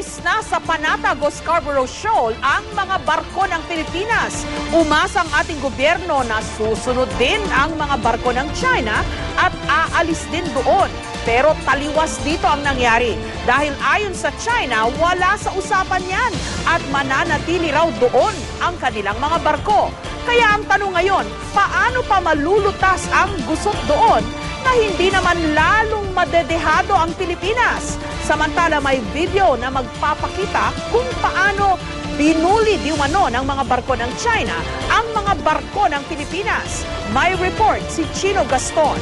Pinaalis na sa Panatag o Scarborough Shoal ang mga barko ng Pilipinas. Umasa ang ating gobyerno na susunod din ang mga barko ng China at aalis din doon. Pero taliwas dito ang nangyari dahil ayon sa China, wala sa usapan yan at mananatili raw doon ang kanilang mga barko. Kaya ang tanong ngayon, paano pa malulutas ang gusot doon na hindi naman lalong madedehado ang Pilipinas? Samantala may video na magpapakita kung paano binuli di umano ng mga barko ng China ang mga barko ng Pilipinas. May report si Chino Gaston.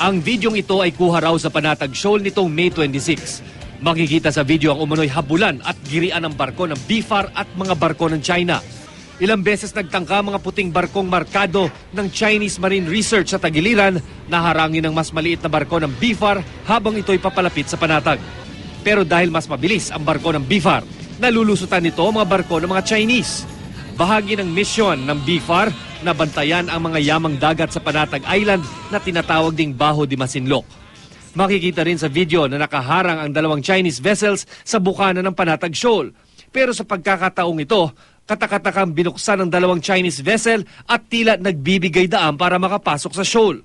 Ang videong ito ay kuha raw sa Panatag Shoal nitong May 26. Makikita sa video ang umano'y habulan at girian ng barko ng BFAR at mga barko ng China. Ilang beses nagtangka mga puting barkong markado ng Chinese Marine Research sa tagiliran na harangin ng mas maliit na barko ng BFAR habang ito'y papalapit sa Panatag. Pero dahil mas mabilis ang barko ng BFAR, nalulusutan nito ang mga barko ng mga Chinese. Bahagi ng misyon ng BFAR na bantayan ang mga yamang dagat sa Panatag Island na tinatawag ding Baho de Masinloc. Makikita rin sa video na nakaharang ang dalawang Chinese vessels sa bukana ng Panatag Shoal. Pero sa pagkakataong ito, katakatakang binuksan ng dalawang Chinese vessel at tila nagbibigay daan para makapasok sa shoal.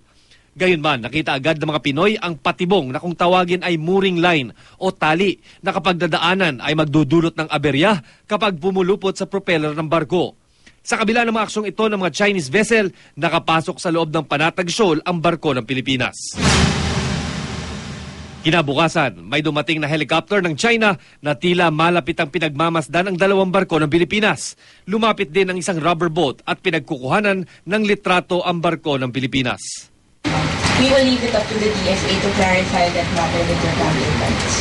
Gayunman, nakita agad ng mga Pinoy ang patibong na kung tawagin ay mooring line o tali na kapag dadaanan ay magdudulot ng aberya kapag pumulupot sa propeller ng barko. Sa kabila ng mga aksyong ito ng mga Chinese vessel, nakapasok sa loob ng Panatag Shoal ang barko ng Pilipinas. Kinabukasan, may dumating na helicopter ng China na tila malapit ang pinagmamasdan ng dalawang barko ng Pilipinas. Lumapit din ang isang rubber boat at pinagkukuhanan ng litrato ang barko ng Pilipinas. We will leave it up to the DFA to clarify that matter with your governments.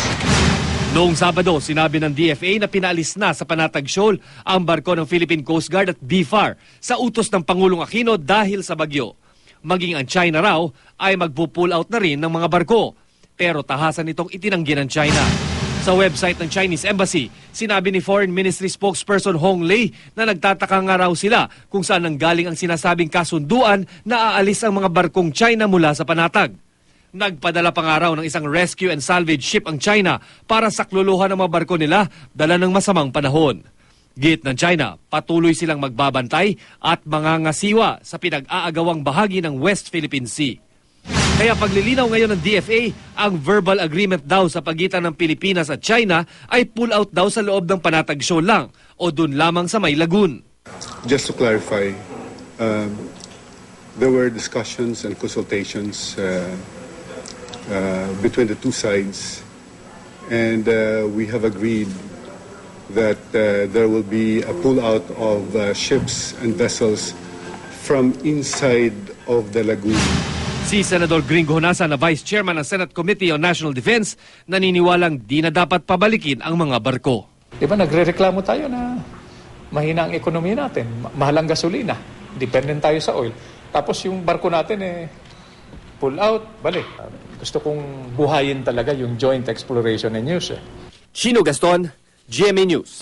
Noong Sabado, sinabi ng DFA na pinaalis na sa Panatag Shoal ang barko ng Philippine Coast Guard at BFAR sa utos ng Pangulong Aquino dahil sa bagyo. Maging ang China raw ay magpo-pull out na rin ng mga barko. Pero tahasan itong itinanggi ng China. Sa website ng Chinese Embassy, sinabi ni Foreign Ministry spokesperson Hong Lei na nagtataka nga raw sila kung saan nanggaling ang sinasabing kasunduan na aalis ang mga barkong China mula sa Panatag. Nagpadala pa nga raw ng isang rescue and salvage ship ang China para sakluluhan ang mga barko nila dala ng masamang panahon. Git ng China, patuloy silang magbabantay at mangangasiwa sa pinag-aagawang bahagi ng West Philippine Sea. Kaya paglilinaw ngayon ng DFA, ang verbal agreement daw sa pagitan ng Pilipinas at China ay pull out daw sa loob ng Panatag Shoal lang o dun lamang sa may lagoon. Just to clarify, there were discussions and consultations between the two sides, and we have agreed that there will be a pull out of ships and vessels from inside of the lagoon. Si Senador Gringo Honasan na Vice Chairman ng Senate Committee on National Defense, naniniwalang di na dapat pabalikin ang mga barko. Di ba nagre-reklamo tayo na mahina ang ekonomiya natin, mahal ang gasolina, dependent tayo sa oil. Tapos yung barko natin pull out, balik. Gusto kong buhayin talaga yung joint exploration and use. Chino Gaston, GMA News.